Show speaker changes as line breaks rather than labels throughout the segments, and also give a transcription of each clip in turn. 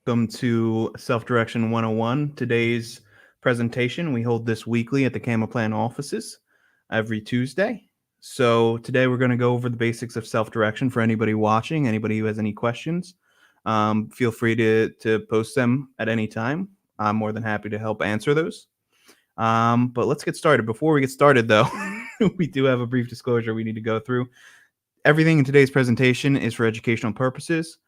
Welcome to Self-Direction 101. Today's presentation, we hold this weekly at the Camaplan offices every Tuesday. So today we're going to go over the basics of self-direction for anybody watching, anybody who has any questions. Feel free to post them at any time. I'm more than happy to help answer those. But let's get started. Before we get started, though, we do have a brief disclosure we need to go through. Everything in today's presentation is for educational purposes.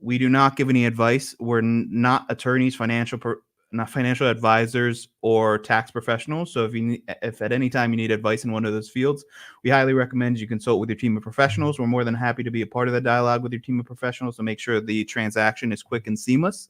We do not give any advice. We're not attorneys, not financial advisors, or tax professionals. So if at any time you need advice in one of those fields, we highly recommend you consult with your team of professionals. We're more than happy to be a part of the dialogue with your team of professionals to make sure the transaction is quick and seamless.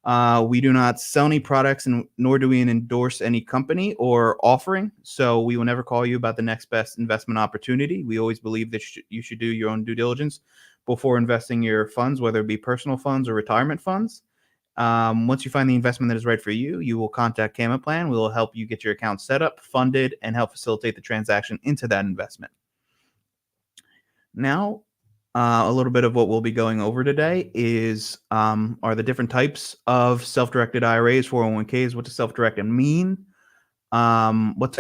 We do not sell any products, and nor do we endorse any company or offering. So we will never call you about the next best investment opportunity. We always believe that you should do your own due diligence before investing your funds, whether it be personal funds or retirement funds. Once you find the investment that is right for you, you will contact Camaplan. We will help you get your account set up, funded, and help facilitate the transaction into that investment. Now, a little bit of what we'll be going over today is are the different types of self-directed IRAs, 401ks. What does self-directed mean? What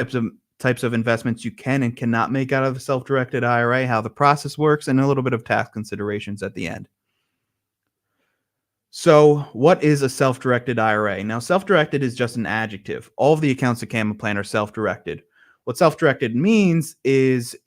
types of investments you can and cannot make out of a self-directed IRA, how the process works, and a little bit of tax considerations at the end. So what is a self-directed IRA? Now, self-directed is just an adjective. All of the accounts at Camaplan are self-directed. What self-directed means is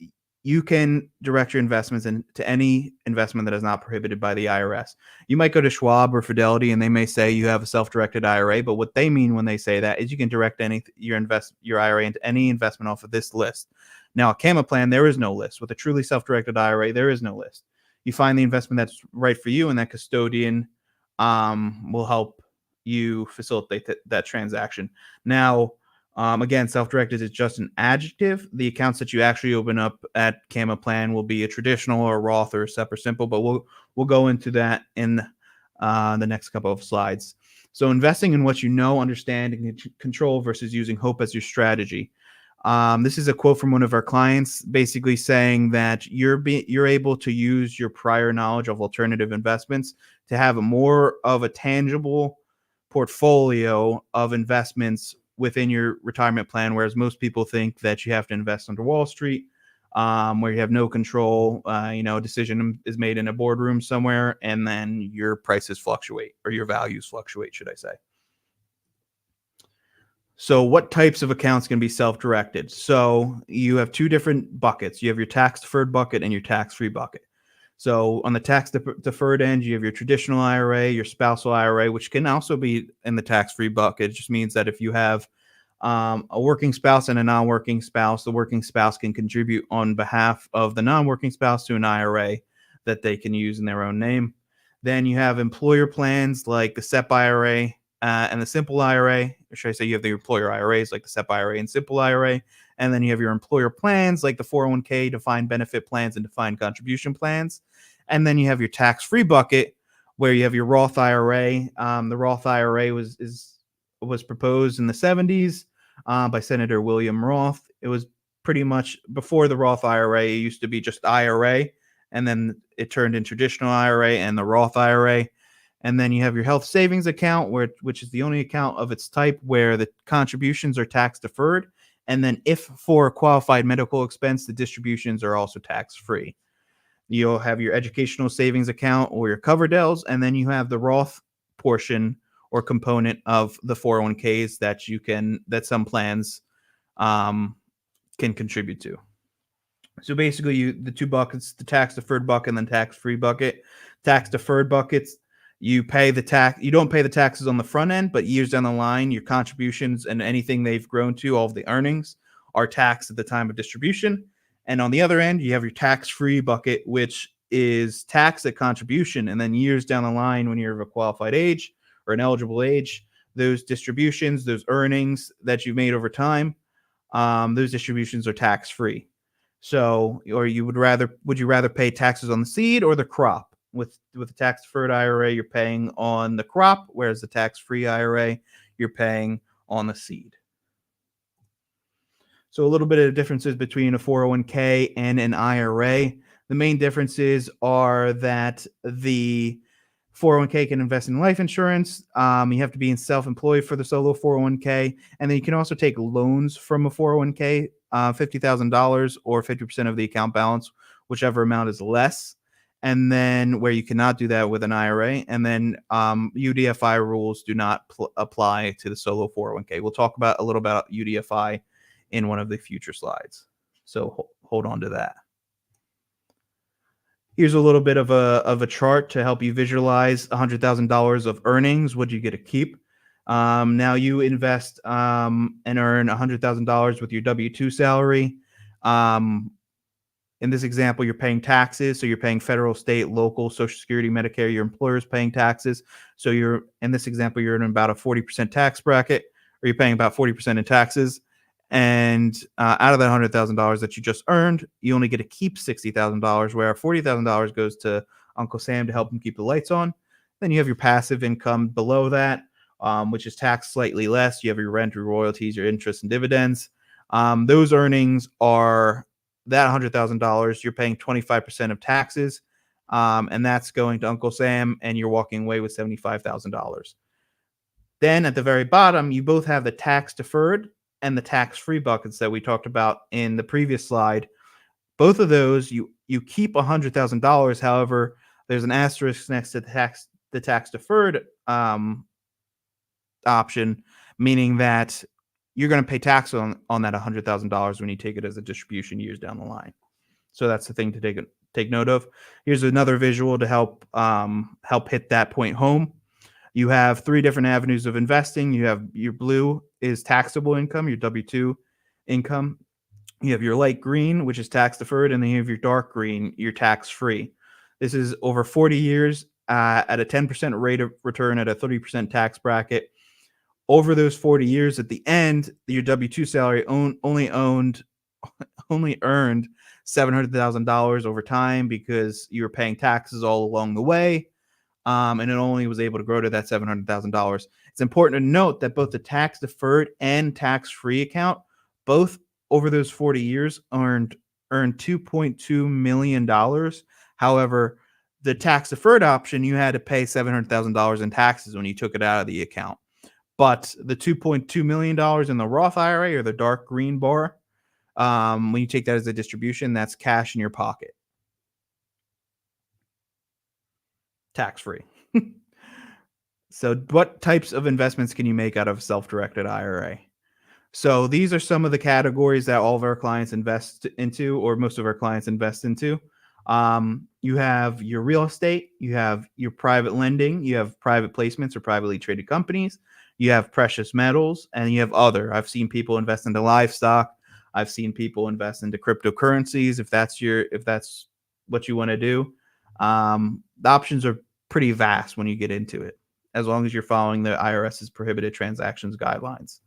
you can direct your investments into any investment that is not prohibited by the IRS. You might go to Schwab or Fidelity and they may say you have a self-directed IRA, but what they mean when they say that is you can direct your IRA into any investment off of this list. Now, at Camaplan, there is no list. With a truly self-directed IRA, there is no list. You find the investment that's right for you, and that custodian will help you facilitate that transaction. Now, again, self-directed is just an adjective. The accounts that you actually open up at Camaplan will be a traditional or Roth or a SEP or Simple, but we'll go into that in the next couple of slides. So investing in what you know, understand, and control versus using hope as your strategy. This is a quote from one of our clients, basically saying that you're able to use your prior knowledge of alternative investments to have more of a tangible portfolio of investments within your retirement plan, whereas most people think that you have to invest under Wall Street, where you have no control. A decision is made in a boardroom somewhere, and then your prices fluctuate, or your values fluctuate, should I say. So what types of accounts can be self-directed? So you have two different buckets. You have your tax-deferred bucket and your tax-free bucket. So on the tax-deferred end, you have your traditional IRA, your spousal IRA, which can also be in the tax-free bucket. It just means that if you have a working spouse and a non-working spouse, the working spouse can contribute on behalf of the non-working spouse to an IRA that they can use in their own name. Then you have employer plans like the SEP IRA and the Simple IRA. Or should I say you have the employer IRAs like the SEP IRA and Simple IRA. And then you have your employer plans like the 401k, defined benefit plans, and defined contribution plans. And then you have your tax-free bucket where you have your Roth IRA. The Roth IRA was proposed in the 70s by Senator William Roth. It was pretty much before the Roth IRA. It used to be just IRA, and then it turned in traditional IRA and the Roth IRA. And then you have your health savings account, which is the only account of its type where the contributions are tax deferred. And then if for a qualified medical expense, the distributions are also tax-free. You'll have your educational savings account or your Coverdell's, and then you have the Roth portion or component of the 401ks that some plans can contribute to. So basically, the two buckets, the tax-deferred bucket and then tax-free bucket. Tax-deferred buckets, you pay the tax. You don't pay the taxes on the front end, but years down the line, your contributions and anything they've grown to, all of the earnings, are taxed at the time of distribution. And on the other end, you have your tax-free bucket, which is taxed at contribution. And then years down the line, when you're of a qualified age or an eligible age, those distributions, those earnings that you've made over time, those distributions are tax-free. So, or would you rather pay taxes on the seed or the crop? With the tax-deferred IRA, you're paying on the crop, whereas the tax-free IRA, you're paying on the seed. So a little bit of differences between a 401k and an IRA. The main differences are that the 401k can invest in life insurance. You have to be in self-employed for the solo 401k. And then you can also take loans from a 401k, $50,000 or 50% of the account balance, whichever amount is less. And then where you cannot do that with an IRA. And then UDFI rules do not apply to the solo 401k. We'll talk about a little about UDFI in one of the future slides. So hold on to that. Here's a little bit of a chart to help you visualize $100,000 of earnings. What do you get to keep? Now you invest and earn $100,000 with your W-2 salary. In this example, you're paying taxes. So you're paying federal, state, local, Social Security, Medicare. Your employer is paying taxes. So in this example, you're in about a 40% tax bracket, or you're paying about 40% in taxes. And out of that $100,000 that you just earned, you only get to keep $60,000, where $40,000 goes to Uncle Sam to help him keep the lights on. Then you have your passive income below that, which is taxed slightly less. You have your rent, your royalties, your interest, and dividends. Those earnings are that $100,000. You're paying 25% of taxes, and that's going to Uncle Sam, and you're walking away with $75,000. Then at the very bottom, you both have the tax deferred and the tax-free buckets that we talked about in the previous slide. Both of those, you keep $100,000. However, there's an asterisk next to the tax deferred option, meaning that you're going to pay tax on that $100,000 when you take it as a distribution years down the line. So that's the thing to take note of. Here's another visual to help hit that point home. You have three different avenues of investing. You have your blue is taxable income, your W-2 income. You have your light green, which is tax deferred, and then you have your dark green, your tax free. This is over 40 years at a 10% rate of return at a 30% tax bracket. Over those 40 years, at the end, your W-2 salary only earned $700,000 over time because you were paying taxes all along the way. And it only was able to grow to that $700,000. It's important to note that both the tax deferred and tax free account, both over those 40 years, earned $2.2 million. However, the tax deferred option, you had to pay $700,000 in taxes when you took it out of the account. But the $2.2 million in the Roth IRA, or the dark green bar, when you take that as a distribution, that's cash in your pocket. Tax-free. So what types of investments can you make out of a self-directed IRA? So these are some of the categories that all of our clients invest into, or most of our clients invest into. You have your real estate, you have your private lending, you have private placements or privately traded companies, you have precious metals, and you have other. I've seen people invest into livestock. I've seen people invest into cryptocurrencies. If that's what you want to do, the options are pretty vast when you get into it, as long as you're following the IRS's prohibited transactions guidelines.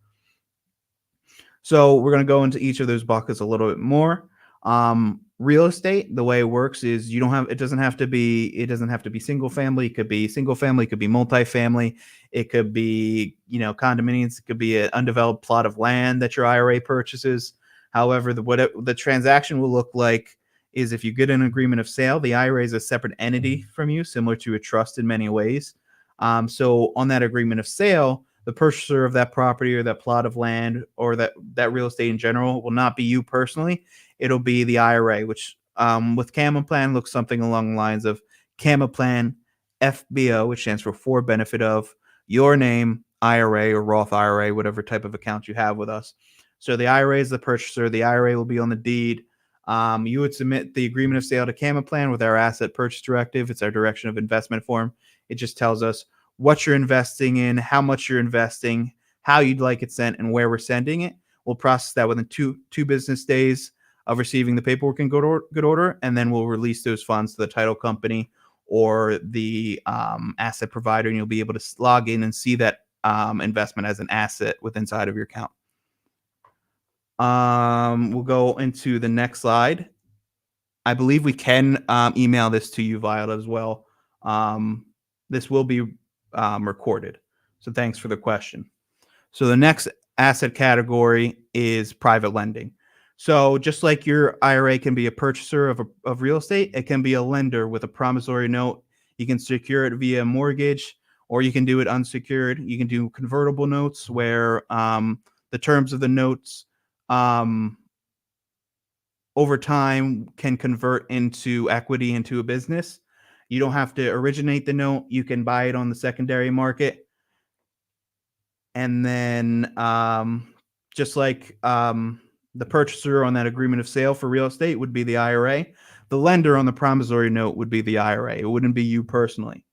So we're going to go into each of those buckets a little bit more. Real estate, the way it works is it doesn't have to be single family. It could be single family, it could be multifamily, it could be, condominiums, it could be an undeveloped plot of land that your IRA purchases. However, what the transaction will look like is if you get an agreement of sale, the IRA is a separate entity from you, similar to a trust in many ways. So on that agreement of sale, the purchaser of that property or that plot of land or that real estate in general will not be you personally. It'll be the IRA, which with CamaPlan looks something along the lines of CamaPlan FBO, which stands for benefit of your name, IRA or Roth IRA, whatever type of account you have with us. So the IRA is the purchaser. The IRA will be on the deed. You would submit the agreement of sale to CamaPlan with our asset purchase directive. It's our direction of investment form. It just tells us what you're investing in, how much you're investing, how you'd like it sent, and where we're sending it. We'll process that within two business days of receiving the paperwork in good order, and then we'll release those funds to the title company or the asset provider, and you'll be able to log in and see that investment as an asset inside of your account. We'll go into the next slide. I believe we can email this to you, Violet, as well. This will be recorded. So thanks for the question. So the next asset category is private lending. So just like your IRA can be a purchaser of real estate, it can be a lender with a promissory note. You can secure it via mortgage, or you can do it unsecured. You can do convertible notes where the terms of the notes over time can convert into equity into a business. You don't have to originate the note. You can buy it on the secondary market. And then just like the purchaser on that agreement of sale for real estate would be the IRA, the lender on the promissory note would be the IRA. It wouldn't be you personally.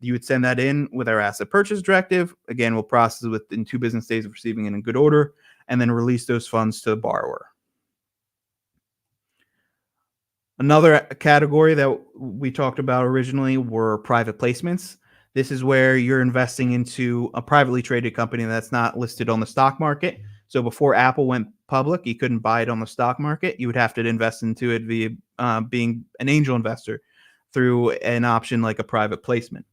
You would send that in with our asset purchase directive. Again, we'll process it within 2 business days of receiving it in good order, and then release those funds to the borrower. Another category that we talked about originally were private placements. This is where you're investing into a privately traded company that's not listed on the stock market. So before Apple went public, you couldn't buy it on the stock market. You would have to invest into it via being an angel investor through an option like a private placement.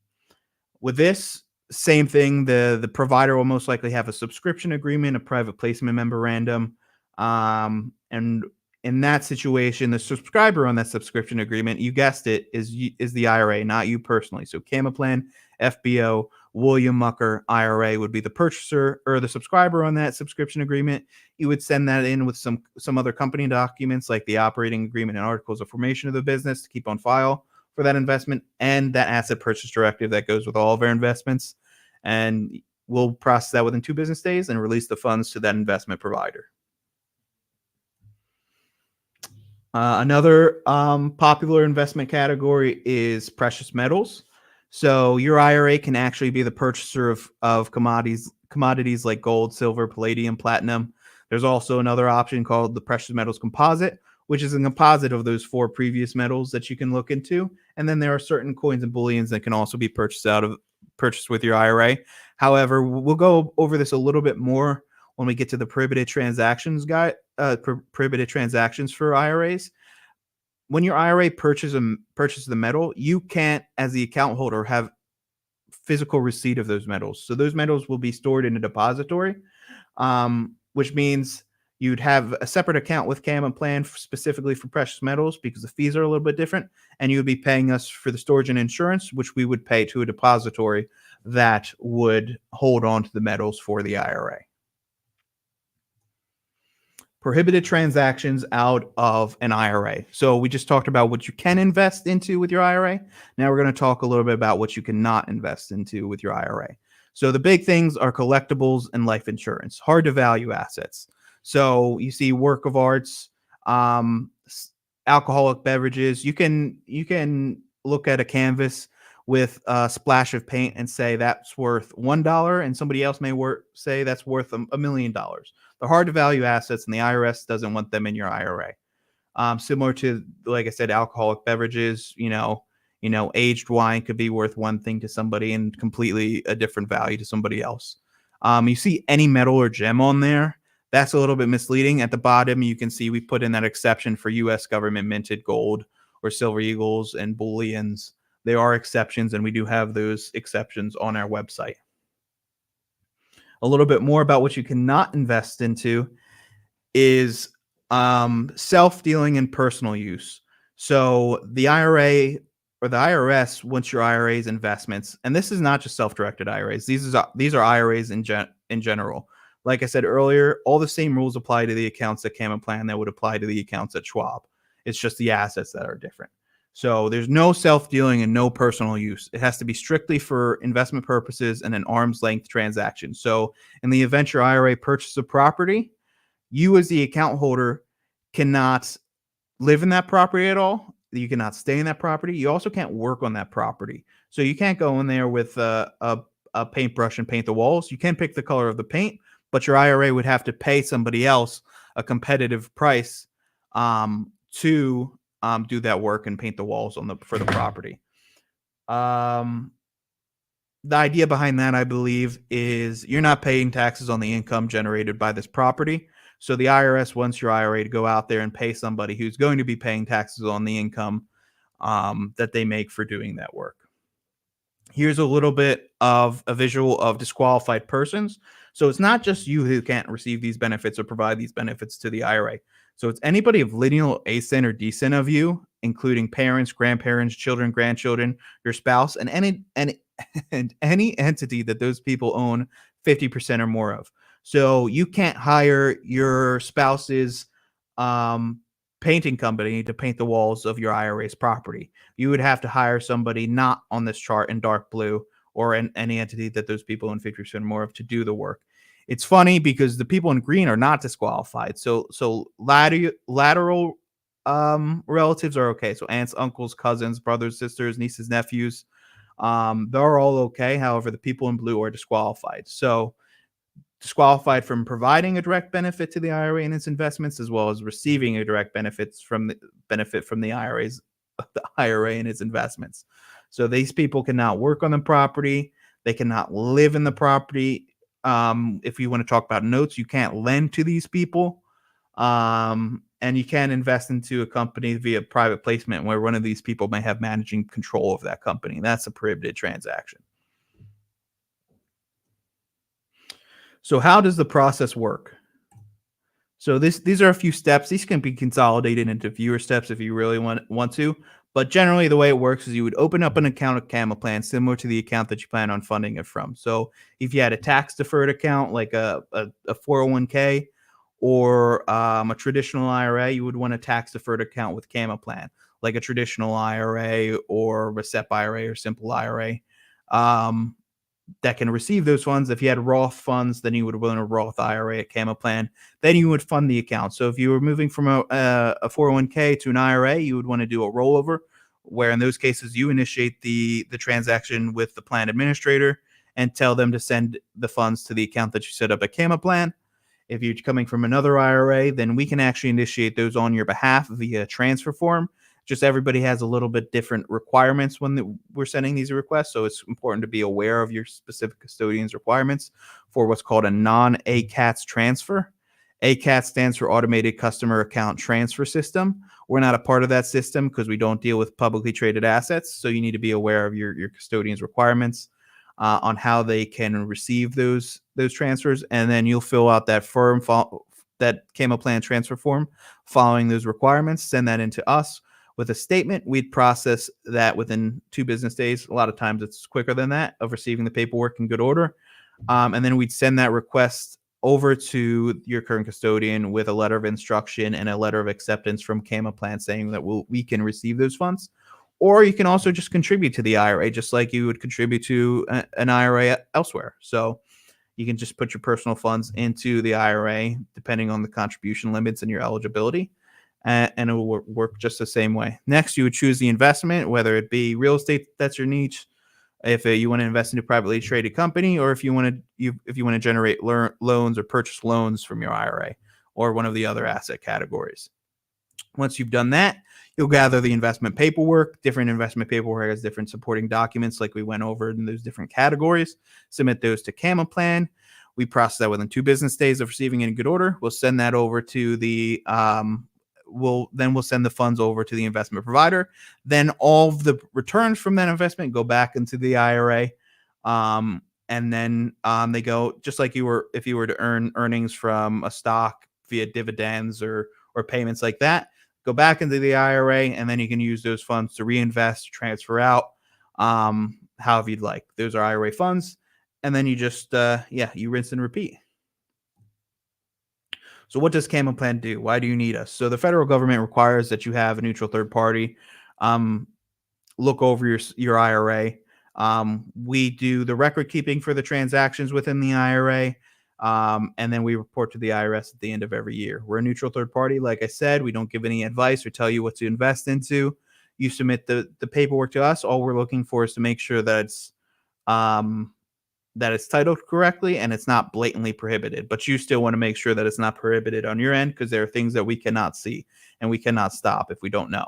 With this, same thing. The provider will most likely have a subscription agreement, a private placement memorandum, and in that situation, the subscriber on that subscription agreement, you guessed it, is the IRA, not you personally. So Camaplan, FBO, William Mucker, IRA would be the purchaser or the subscriber on that subscription agreement. You would send that in with some other company documents like the operating agreement and articles of formation of the business to keep on file for that investment, and that asset purchase directive that goes with all of our investments. And we'll process that within 2 business days and release the funds to that investment provider. Another popular investment category is precious metals. So your IRA can actually be the purchaser of commodities like gold, silver, palladium, platinum. There's also another option called the precious metals composite, which is a composite of those 4 previous metals that you can look into. And then there are certain coins and bullions that can also be purchased with your IRA. However, we'll go over this a little bit more when we get to the prohibited transactions prohibited transactions for IRAs. When your IRA purchases the metal, you can't, as the account holder, have physical receipt of those metals. So those metals will be stored in a depository, which means you'd have a separate account with Camaplan specifically for precious metals because the fees are a little bit different, and you would be paying us for the storage and insurance, which we would pay to a depository that would hold on to the metals for the IRA. Prohibited transactions out of an IRA. So we just talked about what you can invest into with your IRA. Now we're going to talk a little bit about what you cannot invest into with your IRA. So the big things are collectibles and life insurance, hard to value assets. So you see work of arts, alcoholic beverages. You can look at a canvas with a splash of paint and say that's worth $1, and somebody else may say that's worth $1 million. They're hard to value assets, and the IRS doesn't want them in your IRA. Similar to, like I said, alcoholic beverages. Aged wine could be worth one thing to somebody and completely a different value to somebody else. You see any metal or gem on there, that's a little bit misleading. At the bottom, you can see we put in that exception for U.S. government minted gold or silver eagles and bullions. There are exceptions, and we do have those exceptions on our website. A little bit more about what you cannot invest into is self-dealing and personal use. So the IRA or the IRS wants your IRA's investments, and this is not just self-directed IRAs. These are IRAs in general. Like I said earlier, all the same rules apply to the accounts at Camaplan that would apply to the accounts at Schwab. It's just the assets that are different. So there's no self-dealing and no personal use. It has to be strictly for investment purposes and an arm's length transaction. So in the event your IRA purchases a property, you as the account holder cannot live in that property at all. You cannot stay in that property. You also can't work on that property. So you can't go in there with a paintbrush and paint the walls. You can pick the color of the paint, but your IRA would have to pay somebody else a competitive price to do that work and paint the walls for the property. The idea behind that, I believe, is you're not paying taxes on the income generated by this property. So the IRS wants your IRA to go out there and pay somebody who's going to be paying taxes on the income that they make for doing that work. Here's a little bit of a visual of disqualified persons. So it's not just you who can't receive these benefits or provide these benefits to the IRA. So it's anybody of lineal ascent or descent of you, including parents, grandparents, children, grandchildren, your spouse, and any and any entity that those people own 50% or more of. So you can't hire your spouse's um, painting company to paint the walls of your IRA's property. You would have to hire somebody not on this chart in dark blue or any entity that those people own 50% or more of to do the work. It's funny because the people in green are not disqualified. So lateral relatives are okay. So aunts, uncles, cousins, brothers, sisters, nieces, nephews, they're all okay. However, the people in blue are disqualified. So disqualified from providing a direct benefit to the IRA and its investments, as well as receiving a direct benefit from the IRA and its investments. So these people cannot work on the property. They cannot live in the property. If you want to talk about notes, you can't lend to these people. And you can invest into a company via private placement where one of these people may have managing control of that company. That's a prohibited transaction. So how does the process work? So these are a few steps. These can be consolidated into fewer steps if you really want to. But generally, the way it works is you would open up an account at Camaplan, similar to the account that you plan on funding it from. So if you had a tax-deferred account like a 401k or a traditional IRA, you would want a tax-deferred account with Camaplan, like a traditional IRA or a SEP IRA or simple IRA. That can receive those funds. If you had Roth funds, then you would want a Roth IRA at Camaplan. Then you would fund the account. So if you were moving from a 401k to an IRA, you would want to do a rollover, where in those cases you initiate the transaction with the plan administrator and tell them to send the funds to the account that you set up at Camaplan. If you're coming from another IRA, then we can actually initiate those on your behalf via transfer form. Just everybody has a little bit different requirements when we're sending these requests. So it's important to be aware of your specific custodian's requirements for what's called a non-ACATS transfer. ACAT stands for Automated Customer Account Transfer System. We're not a part of that system because we don't deal with publicly traded assets. So you need to be aware of your custodian's requirements on how they can receive those transfers. And then you'll fill out that that Camaplan transfer form following those requirements, send that into us. With a statement, we'd process that within 2 business days. A lot of times it's quicker than that of receiving the paperwork in good order. And then we'd send that request over to your current custodian with a letter of instruction and a letter of acceptance from Camaplan saying that we can receive those funds. Or you can also just contribute to the IRA, just like you would contribute to an IRA elsewhere. So you can just put your personal funds into the IRA, depending on the contribution limits and your eligibility. And it will work just the same way. Next, you would choose the investment, whether it be real estate that's your niche, if you want to invest in a privately traded company, or if you want to generate loans or purchase loans from your IRA or one of the other asset categories. Once you've done that, you'll gather the investment paperwork. Different investment paperwork has different supporting documents like we went over in those different categories. Submit those to Camaplan. We process that within 2 business days of receiving it in good order. We'll send that over to the we'll send the funds over to the investment provider. Then all of the returns from that investment go back into the IRA. And then they go just like if you were to earn earnings from a stock via dividends or payments like that, go back into the IRA, and then you can use those funds to reinvest, transfer out, however you'd like. Those are IRA funds. And then you just, you rinse and repeat. So what does Camaplan do? Why do you need us? So the federal government requires that you have a neutral third party look over your IRA. We do the record keeping for the transactions within the IRA, and then we report to the IRS at the end of every year. We're a neutral third party. Like I said, we don't give any advice or tell you what to invest into. You submit the paperwork to us. All we're looking for is to make sure that it's titled correctly and it's not blatantly prohibited. But you still want to make sure that it's not prohibited on your end, because there are things that we cannot see and we cannot stop if we don't know.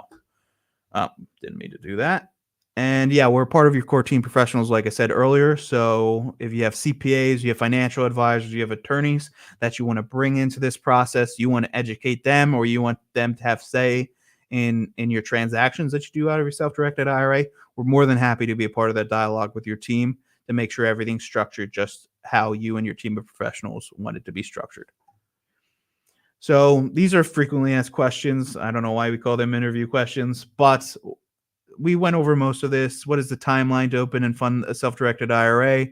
Didn't mean to do that. And yeah, we're part of your core team professionals, like I said earlier. So if you have CPAs, you have financial advisors, you have attorneys that you want to bring into this process, you want to educate them, or you want them to have say in your transactions that you do out of your self-directed IRA, we're more than happy to be a part of that dialogue with your team to make sure everything's structured just how you and your team of professionals want it to be structured. So these are frequently asked questions. I don't know why we call them interview questions, but we went over most of this. What is the timeline to open and fund a self-directed IRA?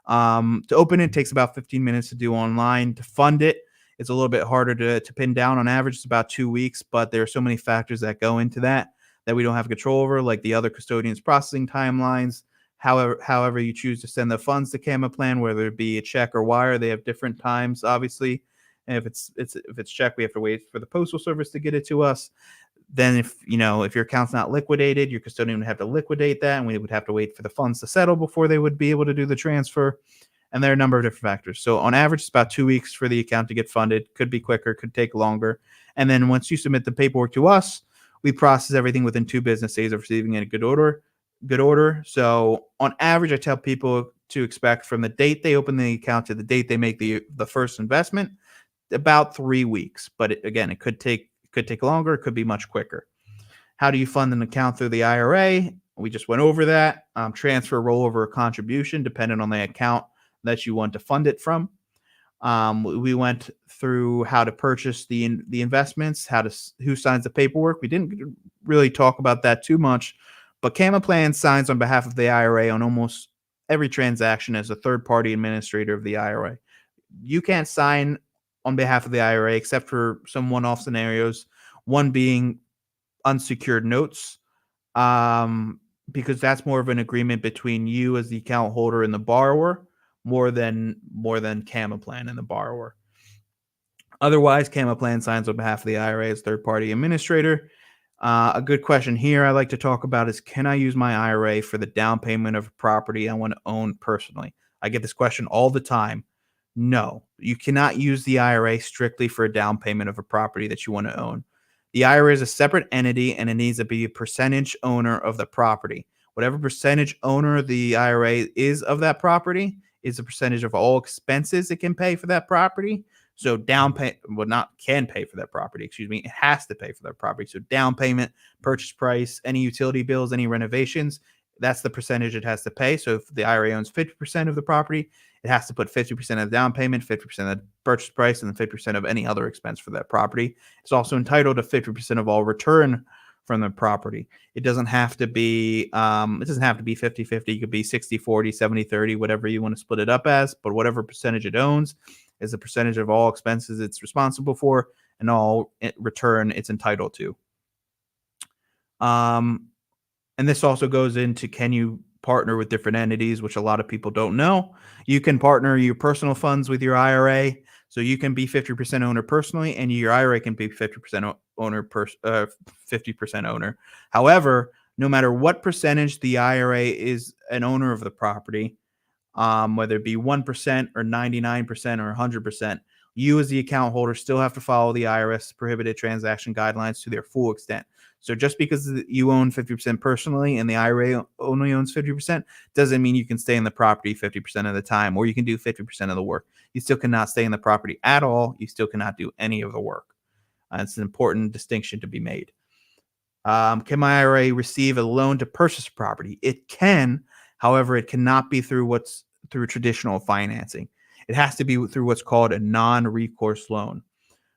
To open it takes about 15 minutes to do online. To fund it, it's a little bit harder to pin down. On average, it's about 2 weeks, but there are so many factors that go into that we don't have control over, like the other custodians' processing timelines. However you choose to send the funds to Camaplan, whether it be a check or wire, they have different times, obviously. And if it's check, we have to wait for the postal service to get it to us. Then if your account's not liquidated, your custodian would have to liquidate that, and we would have to wait for the funds to settle before they would be able to do the transfer. And there are a number of different factors. So on average, it's about 2 weeks for the account to get funded. Could be quicker, could take longer. And then once you submit the paperwork to us, we process everything within 2 business days of receiving it in good order. So on average, I tell people to expect from the date they open the account to the date they make the first investment, about 3 weeks. But again, it could take longer. It could be much quicker. How do you fund an account through the IRA? We just went over that. Transfer, rollover, or contribution, depending on the account that you want to fund it from. We went through how to purchase the investments, who signs the paperwork. We didn't really talk about that too much, but Camaplan signs on behalf of the IRA on almost every transaction as a third-party administrator of the IRA. You can't sign on behalf of the IRA except for some one-off scenarios, one being unsecured notes, because that's more of an agreement between you as the account holder and the borrower, more than Camaplan and the borrower. Otherwise, Camaplan signs on behalf of the IRA as third-party administrator. A good question here I like to talk about is, can I use my IRA for the down payment of a property I want to own personally? I get this question all the time. No, you cannot use the IRA strictly for a down payment of a property that you want to own. The IRA is a separate entity, and it needs to be a percentage owner of the property. Whatever percentage owner the IRA is of that property is a percentage of all expenses it can pay for that property. So can pay for that property, excuse me. It has to pay for that property. So down payment, purchase price, any utility bills, any renovations, that's the percentage it has to pay. So if the IRA owns 50% of the property, it has to put 50% of the down payment, 50% of the purchase price, and then 50% of any other expense for that property. It's also entitled to 50% of all return from the property. It doesn't have to be 50-50. It could be 60-40, 70-30, whatever you want to split it up as, but whatever percentage it owns is a percentage of all expenses it's responsible for and all return it's entitled to. And this also goes into, can you partner with different entities, which a lot of people don't know. You can partner your personal funds with your IRA. So you can be 50% owner personally, and your IRA can be 50% owner, 50% owner. However, no matter what percentage the IRA is an owner of the property, whether it be 1% or 99% or 100%, you as the account holder still have to follow the IRS prohibited transaction guidelines to their full extent. So just because you own 50% personally and the IRA only owns 50% doesn't mean you can stay in the property 50% of the time, or you can do 50% of the work. You still cannot stay in the property at all. You still cannot do any of the work. It's an important distinction to be made. Can my IRA receive a loan to purchase property? It can. However, it cannot be through traditional financing. It has to be through what's called a non-recourse loan.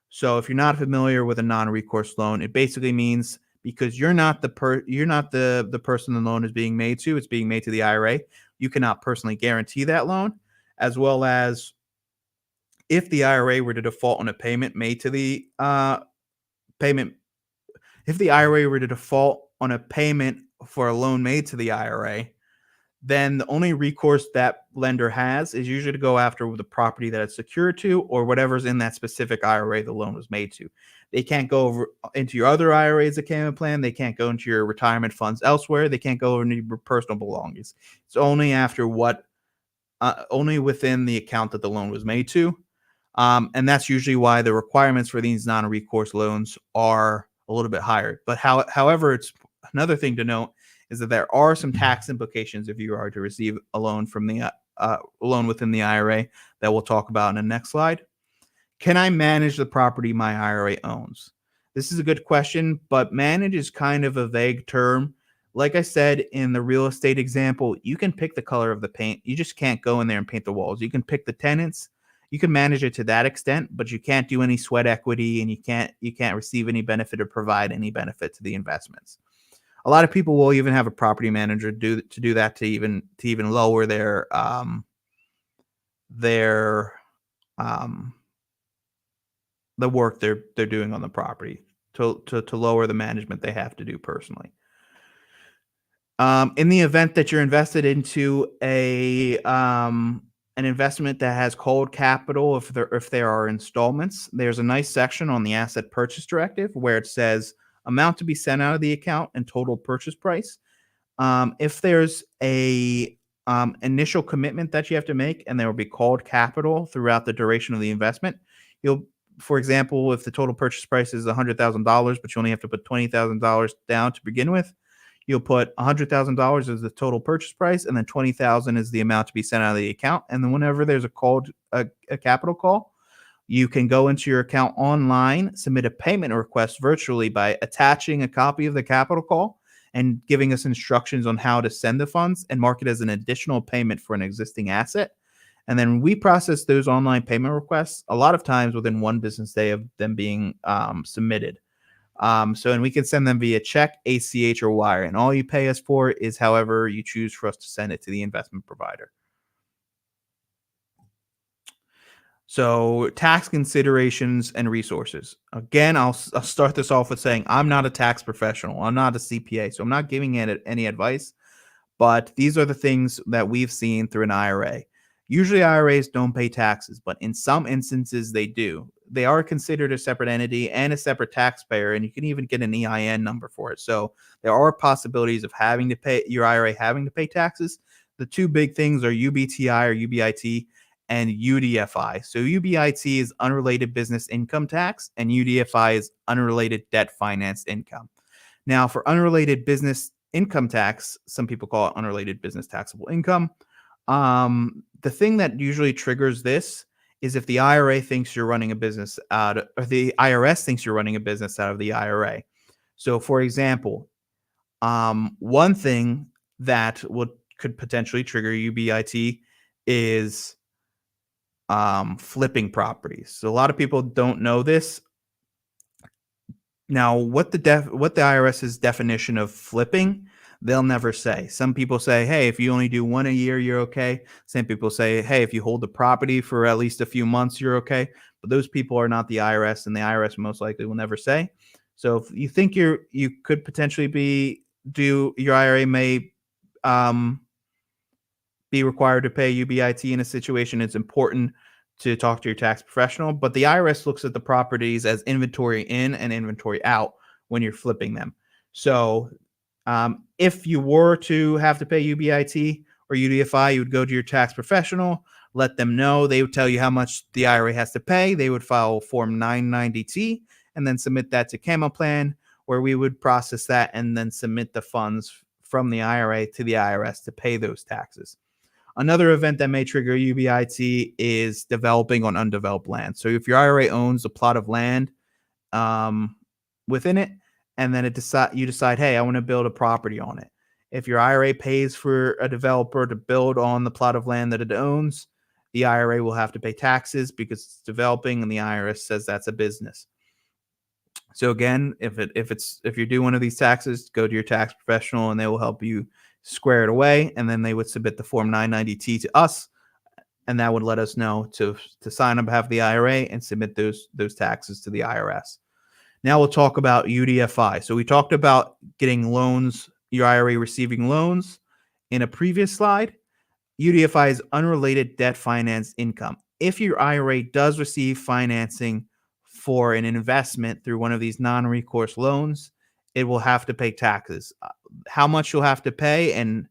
So if you're not familiar with a non-recourse loan, it basically means, because you're not the person the loan is being made to, it's being made to the IRA, you cannot personally guarantee that loan, as well as if the IRA were to default on a payment made to the if the IRA were to default on a payment for a loan made to the IRA, then the only recourse that lender has is usually to go after the property that it's secured to, or whatever's in that specific IRA the loan was made to. They can't go over into your other IRAs that Camaplan. They can't go into your retirement funds elsewhere. They can't go into your personal belongings. It's only only within the account that the loan was made to. And that's usually why the requirements for these non-recourse loans are a little bit higher. But however, it's another thing to note is that there are some tax implications if you are to receive a loan from the loan within the IRA that we'll talk about in the next slide. Can I manage the property my IRA owns? This is a good question, but manage is kind of a vague term. Like I said in the real estate example, you can pick the color of the paint. You just can't go in there and paint the walls. You can pick the tenants. You can manage it to that extent, but you can't do any sweat equity, and you can't receive any benefit or provide any benefit to the investments. A lot of people will even have a property manager do that to even lower their um, the work they're doing on the property, to lower the management they have to do personally. In the event that you're invested into an investment that has called capital, if there are installments, there's a nice section on the asset purchase directive where it says amount to be sent out of the account and total purchase price. If there's a initial commitment that you have to make, and there will be called capital throughout the duration of the investment, you'll, for example, if the total purchase price is $100,000, but you only have to put $20,000 down to begin with, you'll put $100,000 as the total purchase price, and then 20,000 is the amount to be sent out of the account. And then whenever there's a capital call, you can go into your account online, submit a payment request virtually by attaching a copy of the capital call and giving us instructions on how to send the funds, and mark it as an additional payment for an existing asset. And then we process those online payment requests a lot of times within one business day of them being submitted. And we can send them via check, ACH, or wire. And all you pay us for is however you choose for us to send it to the investment provider. So tax considerations and resources. Again, I'll start this off with saying I'm not a tax professional. I'm not a CPA, so I'm not giving it any advice. But these are the things that we've seen through an IRA. Usually IRAs don't pay taxes, but in some instances they do. They are considered a separate entity and a separate taxpayer, and you can even get an EIN number for it. So there are possibilities of having to pay your IRA having to pay taxes. The two big things are UBTI or UBIT and UDFI. So UBIT is unrelated business income tax, and UDFI is unrelated debt finance income. Now, for unrelated business income tax, some people call it unrelated business taxable income. The thing that usually triggers this is if the IRA thinks you're running a business or the IRS thinks you're running a business out of the IRA. So, for example, one thing that could potentially trigger UBIT is flipping properties. So a lot of people don't know this. Now, what the IRS's definition of flipping, they'll never say. Some people say, hey, if you only do one a year, you're okay. Some people say, hey, if you hold the property for at least a few months, you're okay. But those people are not the IRS, and the IRS most likely will never say. So if you think you could potentially your IRA may be required to pay UBIT in a situation, it's important to talk to your tax professional. But the IRS looks at the properties as inventory in and inventory out when you're flipping them. So if you were to have to pay UBIT or UDFI, you would go to your tax professional, let them know. They would tell you how much the IRA has to pay. They would file Form 990T and then submit that to CamaPlan, where we would process that and then submit the funds from the IRA to the IRS to pay those taxes. Another event that may trigger UBIT is developing on undeveloped land. So if your IRA owns a plot of land within it, and then you decide, hey, I want to build a property on it. If your IRA pays for a developer to build on the plot of land that it owns, the IRA will have to pay taxes because it's developing, and the IRS says that's a business. So again, if you're doing one of these taxes, go to your tax professional and they will help you square it away, and then they would submit the Form 990T to us, and that would let us know to sign on behalf of the IRA and submit those taxes to the IRS. Now we'll talk about UDFI. So we talked about getting loans, your IRA receiving loans in a previous slide. UDFI is unrelated debt finance income. If your IRA does receive financing for an investment through one of these non-recourse loans, it will have to pay taxes. How much you'll have to pay and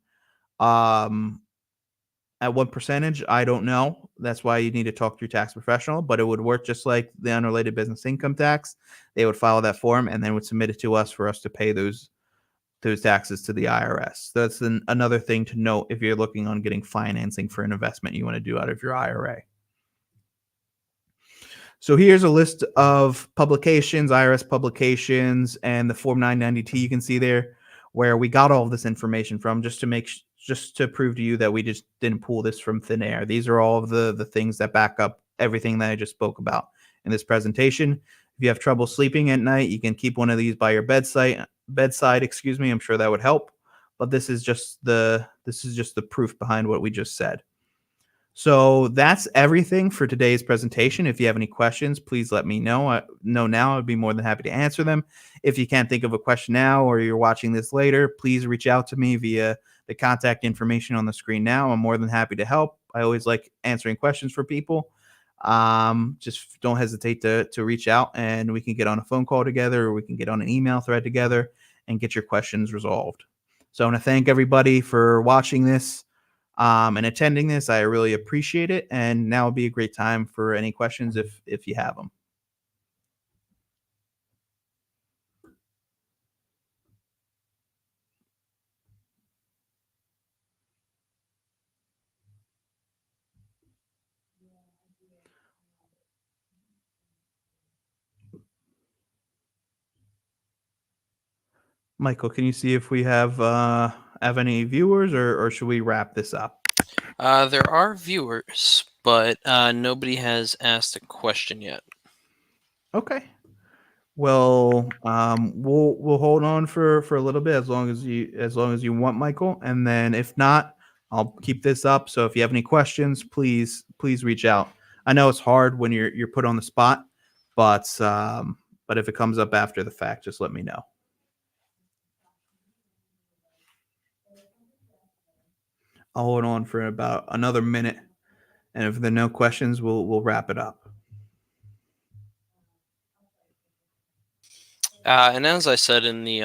at what percentage, I don't know. That's why you need to talk to your tax professional, but it would work just like the unrelated business income tax. They would file that form and then would submit it to us for us to pay those taxes to the IRS. That's another thing to note if you're looking on getting financing for an investment you want to do out of your IRA. So here's a list of publications, IRS publications, and the Form 990T you can see there, where we got all of this information from, just to prove to you that we just didn't pull this from thin air. These are all of the things that back up everything that I just spoke about in this presentation. If you have trouble sleeping at night, you can keep one of these by your bedside, excuse me. I'm sure that would help. But this is just the proof behind what we just said. So that's everything for today's presentation. If you have any questions, please let me know now. I'd be more than happy to answer them. If you can't think of a question now or you're watching this later, please reach out to me via the contact information on the screen now. I'm more than happy to help. I always like answering questions for people. Just don't hesitate to reach out, and we can get on a phone call together, or we can get on an email thread together and get your questions resolved. So I want to thank everybody for watching this and attending this. I really appreciate it. And now would be a great time for any questions if you have them. Michael, can you see if we have any viewers, or should we wrap this up?
There are viewers, but nobody has asked a question yet.
Okay. Well, we'll hold on for a little bit, as long as you want, Michael, and then if not, I'll keep this up. So if you have any questions, please reach out. I know it's hard when you're put on the spot, but if it comes up after the fact, just let me know. I'll hold on for about another minute, and if there are no questions, we'll wrap it up.
And as I said in the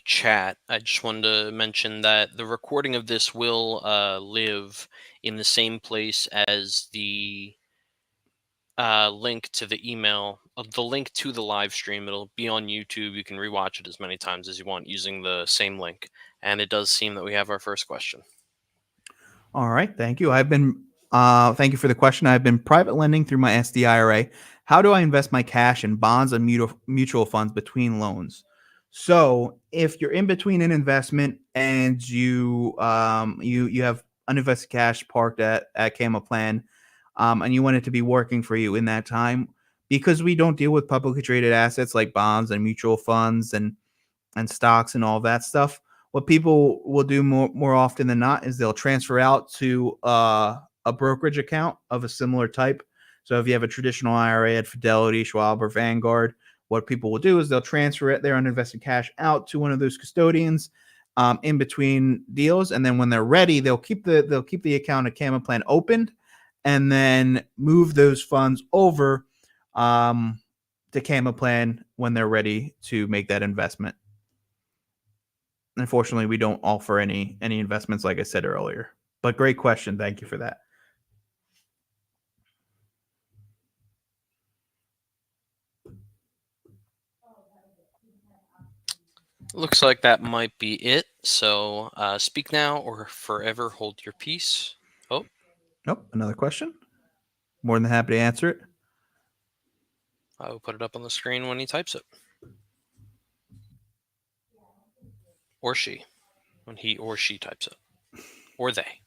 chat, I just wanted to mention that the recording of this will live in the same place as the link to the email, the link to the live stream. It'll be on YouTube. You can rewatch it as many times as you want using the same link. And it does seem that we have our first question.
All right, thank you. Thank you for the question. I've been private lending through my SD IRA. How do I invest my cash in bonds and mutual funds between loans? So if you're in between an investment and you have uninvested cash parked at Camaplan, and you want it to be working for you in that time, because we don't deal with publicly traded assets like bonds and mutual funds and stocks and all that stuff. What people will do more often than not is they'll transfer out to a brokerage account of a similar type. So if you have a traditional IRA at Fidelity, Schwab, or Vanguard, what people will do is they'll transfer their uninvested cash out to one of those custodians in between deals, and then when they're ready, they'll keep the account at Camaplan opened, and then move those funds over to Camaplan when they're ready to make that investment. Unfortunately, we don't offer any investments, like I said earlier. But great question. Thank you for that.
Looks like that might be it. So speak now or forever hold your peace. Oh.
Nope. Another question. More than happy to answer it.
I will put it up on the screen when he types it. Or she. When he or she types it. Or they.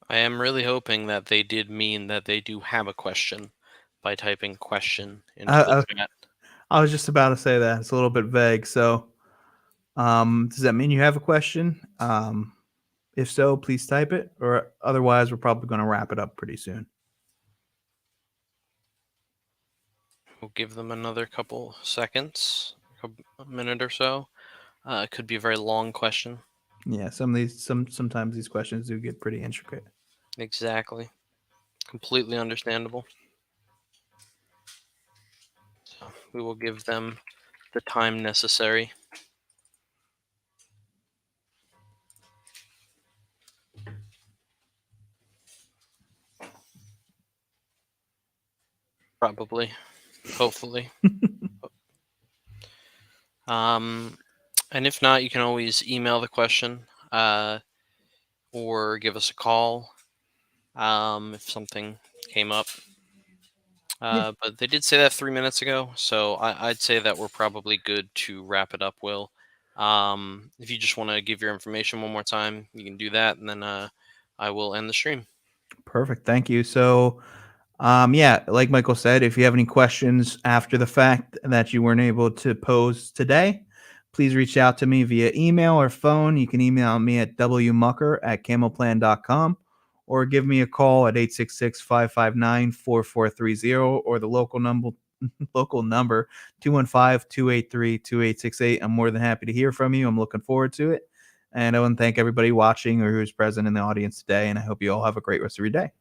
I am really hoping that they did mean that they do have a question by typing question into the chat.
I was just about to say that. It's a little bit vague. So does that mean you have a question? If so, please type it, or otherwise we're probably going to wrap it up pretty soon.
We'll give them another couple seconds, a minute or so. It could be a very long question.
Yeah, sometimes these questions do get pretty intricate.
Exactly. Completely understandable. So we will give them the time necessary. Probably. Hopefully. And if not, you can always email the question or give us a call if something came up.
Yeah,
But they did say that 3 minutes ago, so I'd say that we're probably good to wrap it up, Will. If you just want to give your information one more time, you can do that, and then I will end the stream.
perfect. Thank you. So, yeah, like Michael said, if you have any questions after the fact that you weren't able to pose today, please reach out to me via email or phone. You can email me at wmucker@camelplan.com or give me a call at 866-559-4430 or the local number 215-283-2868. I'm more than happy to hear from you. I'm looking forward to it. And I want to thank everybody watching or who's present in the audience today. And I hope you all have a great rest of your day.